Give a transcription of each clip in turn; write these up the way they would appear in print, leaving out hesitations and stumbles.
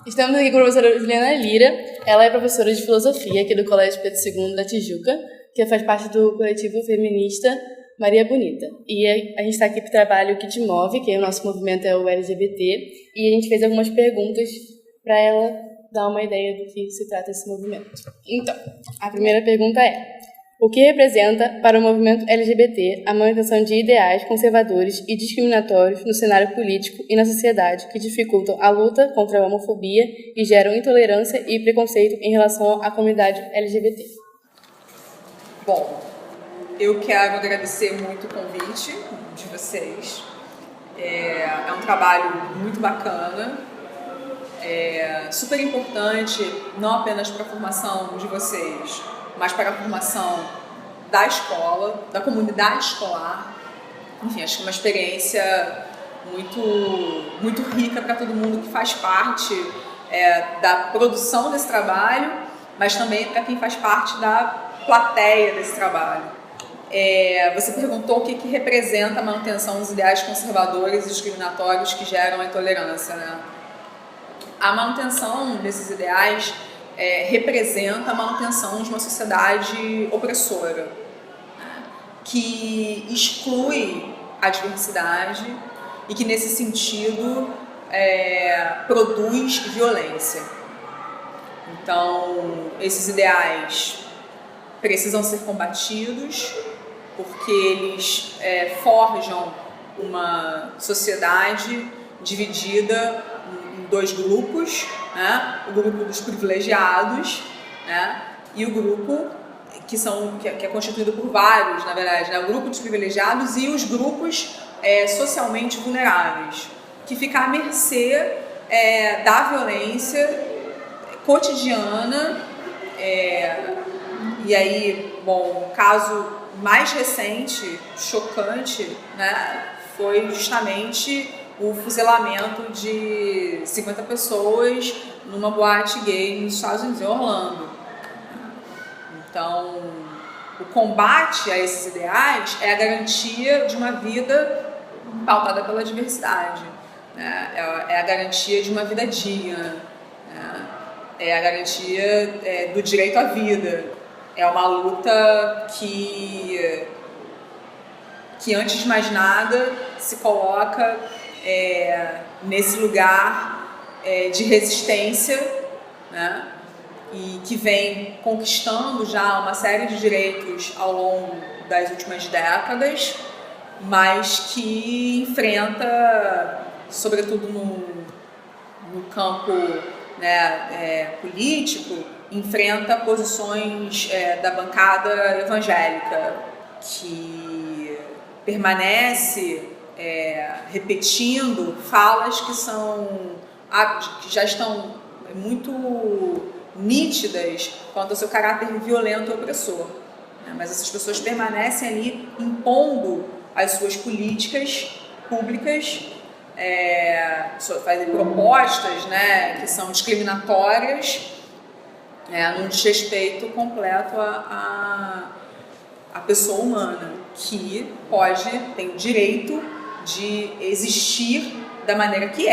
Estamos aqui com a professora Juliana Lira. Ela é professora de filosofia aqui do Colégio Pedro II da Tijuca, que faz parte do coletivo feminista Maria Bonita. E a gente está aqui para o trabalho que te move, que o nosso movimento é o LGBT, e a gente fez algumas perguntas para ela dar uma ideia do que se trata esse movimento. Então, a primeira pergunta é: o que representa para o movimento LGBT a manutenção de ideais conservadores e discriminatórios no cenário político e na sociedade que dificultam a luta contra a homofobia e geram intolerância e preconceito em relação à comunidade LGBT? Bom, eu quero agradecer muito o convite de vocês. É um trabalho muito bacana, super importante, não apenas para a formação de vocês, mas para a formação da escola, da comunidade escolar. Enfim, acho que é uma experiência muito rica para todo mundo que faz parte da produção desse trabalho, mas também para quem faz parte da plateia desse trabalho. Você perguntou o que representa a manutenção dos ideais conservadores e discriminatórios que geram a intolerância, né? A manutenção desses ideais representa a manutenção de uma sociedade opressora, né, que exclui a diversidade e que, nesse sentido, produz violência. Então, esses ideais precisam ser combatidos porque eles forjam uma sociedade dividida em dois grupos, né? O grupo dos privilegiados, né? E o grupo que é constituído por vários, na verdade, né? O grupo dos privilegiados e os grupos socialmente vulneráveis, que ficam à mercê da violência cotidiana. E aí, bom, um caso mais recente, chocante, né, foi justamente o fuzilamento de 50 pessoas numa boate gay nos Estados Unidos, em Orlando. Então, o combate a esses ideais é a garantia de uma vida pautada pela diversidade, né? É a garantia de uma vida digna, né? É a garantia do direito à vida. É uma luta que antes de mais nada, se coloca nesse lugar de resistência, né? E que vem conquistando já uma série de direitos ao longo das últimas décadas, mas que enfrenta, sobretudo no campo, né, político, enfrenta posições da bancada evangélica, que permanece repetindo falas que já estão muito nítidas quanto ao seu caráter violento e opressor, né? Mas essas pessoas permanecem ali impondo as suas políticas públicas, fazem propostas, né, que são discriminatórias, num desrespeito completo à pessoa humana, que tem o direito de existir da maneira que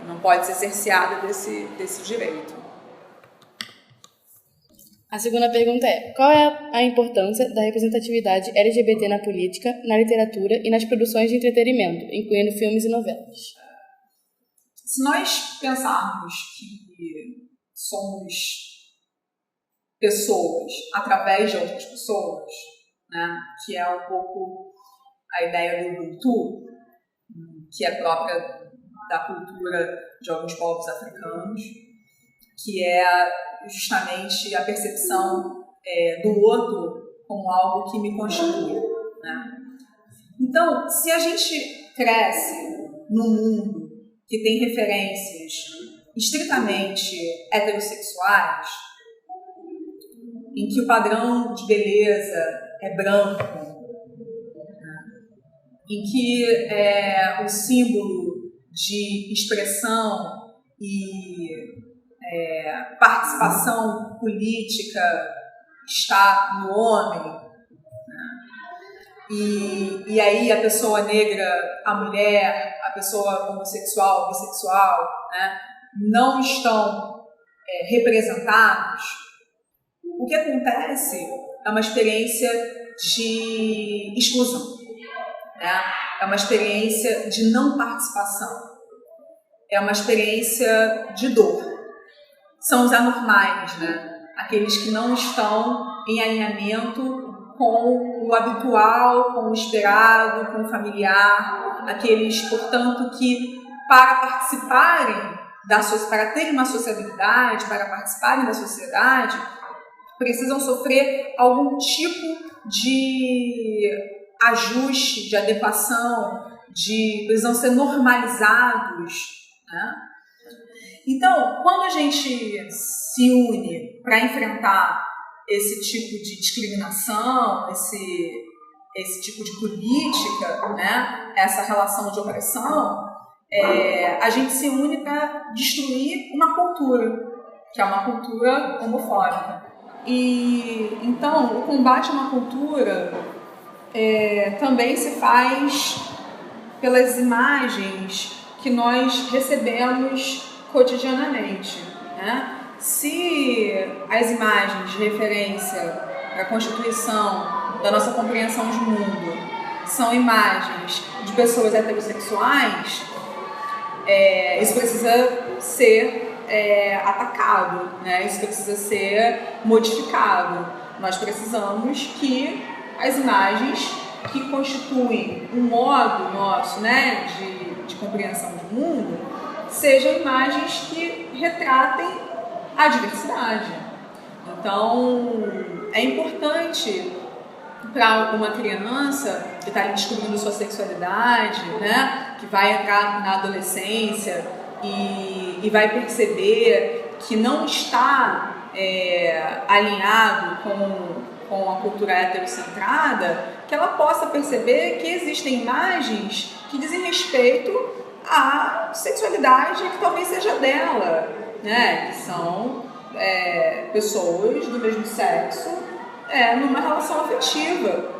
não pode ser cerceada desse direito. A segunda pergunta é: qual é a importância da representatividade LGBT na política, na literatura e nas produções de entretenimento, incluindo filmes e novelas? Se nós pensarmos que somos pessoas através de outras pessoas, né, que é um pouco a ideia do Ubuntu, que é própria da cultura de alguns povos africanos, que é justamente a percepção do outro como algo que me constitui, né? Então, se a gente cresce num mundo que tem referências estritamente heterossexuais, em que o padrão de beleza é branco, né? Em que o símbolo de expressão e participação política está no homem, né? E aí a pessoa negra, a mulher, a pessoa homossexual, bissexual, né, não estão representados, o que acontece é uma experiência de exclusão, né? É uma experiência de não participação, é uma experiência de dor. São os anormais, né? Aqueles que não estão em alinhamento com o habitual, com o esperado, com o familiar, aqueles, portanto, que para participarem para terem uma sociabilidade, para participarem da sociedade, precisam sofrer algum tipo de ajuste, de adequação, precisam ser normalizados, né? Então, quando a gente se une para enfrentar esse tipo de discriminação, esse tipo de política, né, essa relação de opressão, a gente se une para destruir uma cultura, que é uma cultura homofóbica. E então o combate a uma cultura também se faz pelas imagens que nós recebemos cotidianamente, né? Se as imagens de referência para a constituição da nossa compreensão de mundo são imagens de pessoas heterossexuais, isso precisa ser atacado, né? Isso precisa ser modificado. Nós precisamos que as imagens que constituem um modo nosso, né, de compreensão de mundo sejam imagens que retratem a diversidade. Então, é importante para uma criança que está descobrindo sua sexualidade, né, que vai entrar na adolescência e vai perceber que não está alinhado com a cultura heterocentrada, que ela possa perceber que existem imagens que dizem respeito à sexualidade que talvez seja dela, né, que são pessoas do mesmo sexo numa relação afetiva.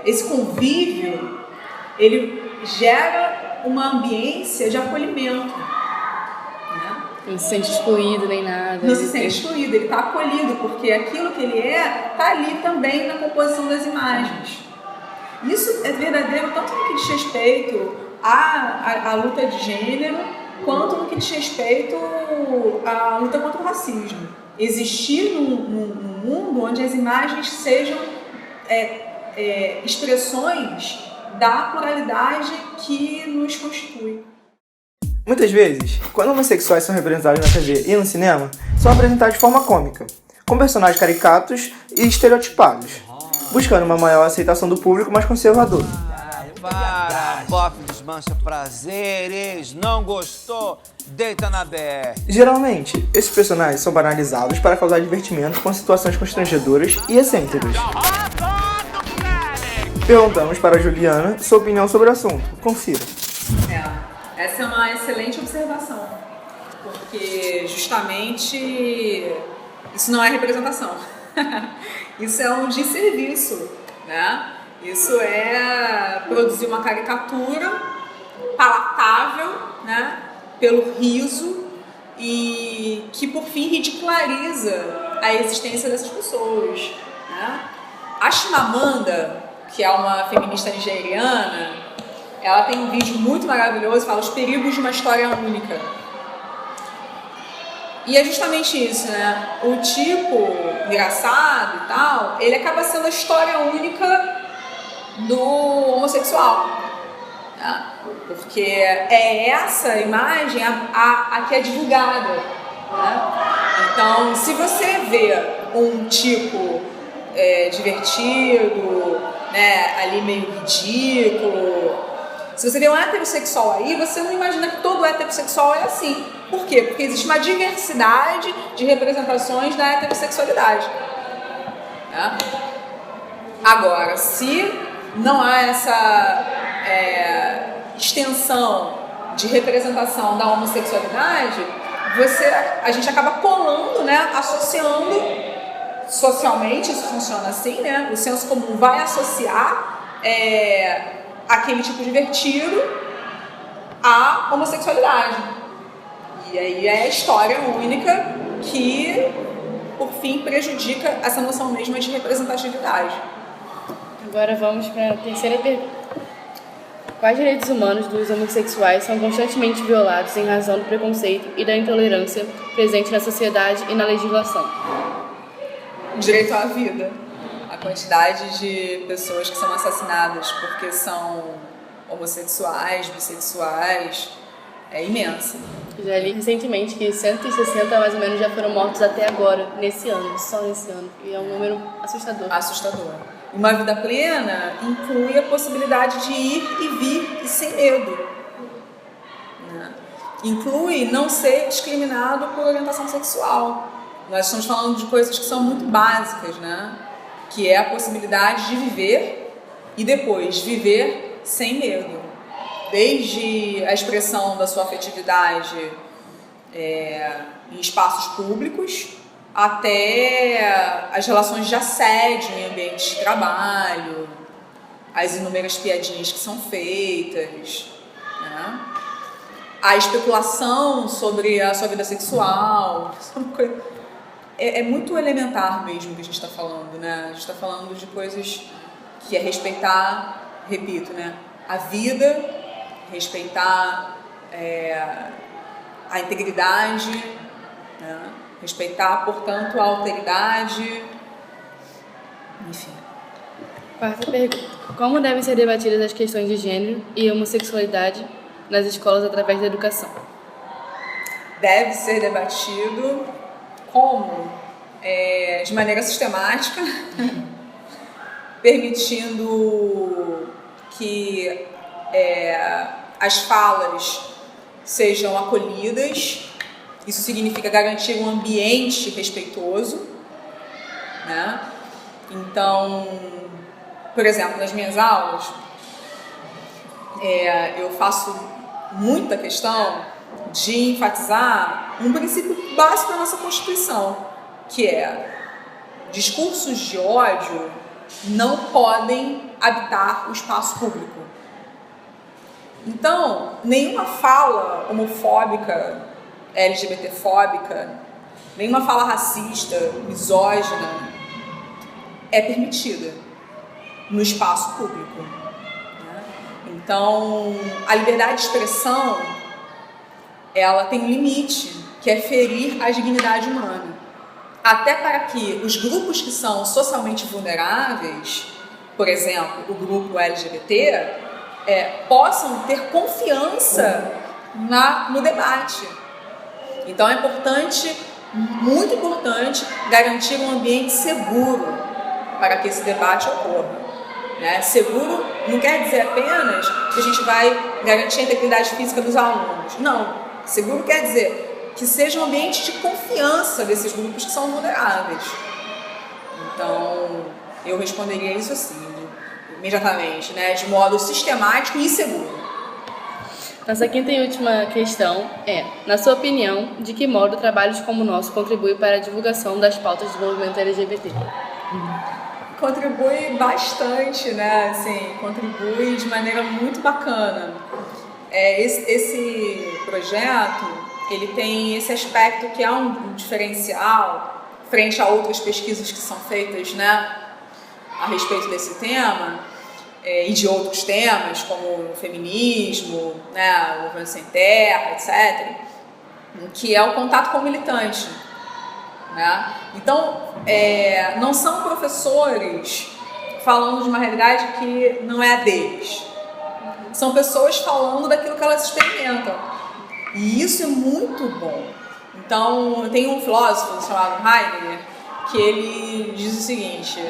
Esse convívio, ele gera uma ambiência de acolhimento, né? Não se sente excluído nem nada. Não se sente excluído, ele está acolhido, porque aquilo que ele está ali também na composição das imagens. Isso é verdadeiro tanto no que diz respeito à luta de gênero, quanto no que diz respeito à luta contra o racismo. Existir num mundo onde as imagens sejam expressões da pluralidade que nos constitui. Muitas vezes, quando homossexuais são representados na TV e no cinema, são apresentados de forma cômica, com personagens caricatos e estereotipados, buscando uma maior aceitação do público mais conservador. Para, pop desmancha prazeres, não gostou? Deita na BR. Geralmente, esses personagens são banalizados para causar divertimento com situações constrangedoras e excêntricas. Perguntamos para a Juliana sua opinião sobre o assunto. Confira. Essa é uma excelente observação, porque justamente isso não é representação. Isso é um desserviço, né? Isso é produzir uma caricatura palatável, né, pelo riso e que, por fim, ridiculariza a existência dessas pessoas, né? A Chimamanda, que é uma feminista nigeriana, ela tem um vídeo muito maravilhoso, fala os perigos de uma história única. E é justamente isso, né? O tipo engraçado e tal, ele acaba sendo a história única do homossexual, né? Porque é essa imagem a que é divulgada, né? Então, se você vê um tipo divertido, né, ali meio ridículo, se você vê um heterossexual aí, você não imagina que todo heterossexual é assim. Por quê? Porque existe uma diversidade de representações da heterossexualidade, né? Agora, se não há essa extensão de representação da homossexualidade, a gente acaba colando, né, associando socialmente, isso funciona assim, né? O senso comum vai associar aquele tipo divertido a homossexualidade. E aí é a história única que, por fim, prejudica essa noção mesma de representatividade. Agora vamos para a terceira pergunta. Quais direitos humanos dos homossexuais são constantemente violados em razão do preconceito e da intolerância presente na sociedade e na legislação? O direito à vida. A quantidade de pessoas que são assassinadas porque são homossexuais, bissexuais, é imensa. Já li recentemente que 160 mais ou menos já foram mortos até agora, nesse ano, só nesse ano. E é um número assustador. Assustador. Uma vida plena inclui a possibilidade de ir e vir e sem medo. Né? Inclui não ser discriminado por orientação sexual. Nós estamos falando de coisas que são muito básicas, né? Que é a possibilidade de viver e depois viver sem medo. Desde a expressão da sua afetividade em espaços públicos, até as relações de assédio em ambientes de trabalho, as inúmeras piadinhas que são feitas, né? A especulação sobre a sua vida sexual. É muito elementar mesmo que a gente está falando, né? A gente está falando de coisas que é respeitar, repito, né? A vida, respeitar a integridade, né? Respeitar, portanto, a alteridade, enfim. Quarta pergunta. Como devem ser debatidas as questões de gênero e homossexualidade nas escolas através da educação? Deve ser debatido como? De maneira sistemática, permitindo que as falas sejam acolhidas. Isso significa garantir um ambiente respeitoso, né? Então, por exemplo, nas minhas aulas, eu faço muita questão de enfatizar um princípio básico da nossa Constituição, que é: discursos de ódio não podem habitar o espaço público. Então, nenhuma fala homofóbica, LGBTfóbica, nenhuma fala racista, misógina é permitida no espaço público. Né? Então, a liberdade de expressão, ela tem um limite, que é ferir a dignidade humana. Até para que os grupos que são socialmente vulneráveis, por exemplo, o grupo LGBT, possam ter confiança no debate. Então é importante, muito importante, garantir um ambiente seguro para que esse debate ocorra. Né? Seguro não quer dizer apenas que a gente vai garantir a integridade física dos alunos. Não. Seguro quer dizer que seja um ambiente de confiança desses grupos que são vulneráveis. Então, eu responderia isso assim, imediatamente, né? De modo sistemático e seguro. Nossa quinta e última questão é: na sua opinião, de que modo trabalhos como o nosso contribuem para a divulgação das pautas do movimento LGBT? Contribui bastante, né? Assim, contribui de maneira muito bacana. Esse projeto, ele tem esse aspecto que é um diferencial frente a outras pesquisas que são feitas, né, a respeito desse tema. E de outros temas, como o feminismo, né, o movimento sem terra, etc., que é o contato com o militante. Né? Então, não são professores falando de uma realidade que não é a deles. São pessoas falando daquilo que elas experimentam. E isso é muito bom. Então, tem um filósofo chamado Heidegger, que ele diz o seguinte...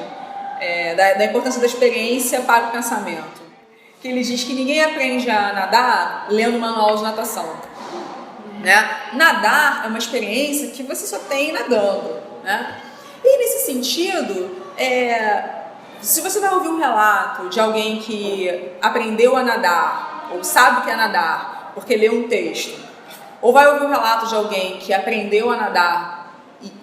da importância da experiência para o pensamento. Que ele diz que ninguém aprende a nadar lendo manual de natação. Né? Nadar é uma experiência que você só tem nadando. Né? E nesse sentido, se você vai ouvir um relato de alguém que aprendeu a nadar, ou sabe o que é nadar, porque leu um texto, ou vai ouvir um relato de alguém que aprendeu a nadar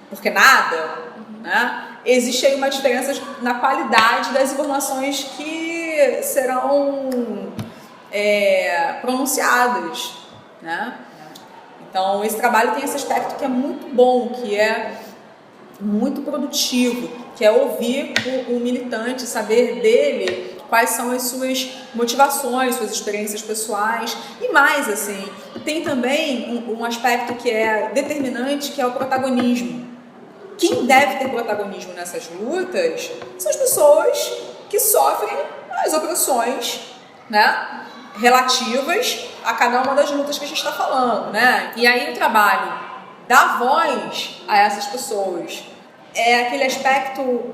porque nada, né? Existe aí uma diferença na qualidade das informações que serão pronunciadas, né? Então, esse trabalho tem esse aspecto que é muito bom, que é muito produtivo, que é ouvir o militante, saber dele quais são as suas motivações, suas experiências pessoais e mais, assim. Tem também um aspecto que é determinante, que é o protagonismo. Quem deve ter protagonismo nessas lutas são as pessoas que sofrem as opressões, né, relativas a cada uma das lutas que a gente está falando, né? E aí o trabalho dá voz a essas pessoas é aquele aspecto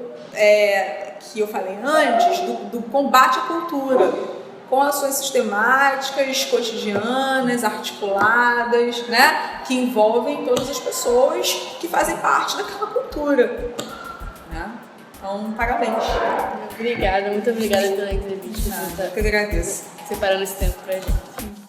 que eu falei antes do combate à cultura, com as suas sistemáticas cotidianas, articuladas, né, que envolvem todas as pessoas que fazem parte daquela cultura, né? Então, parabéns. Obrigada, muito obrigada pela entrevista. Eu que agradeço. Separando esse tempo pra gente.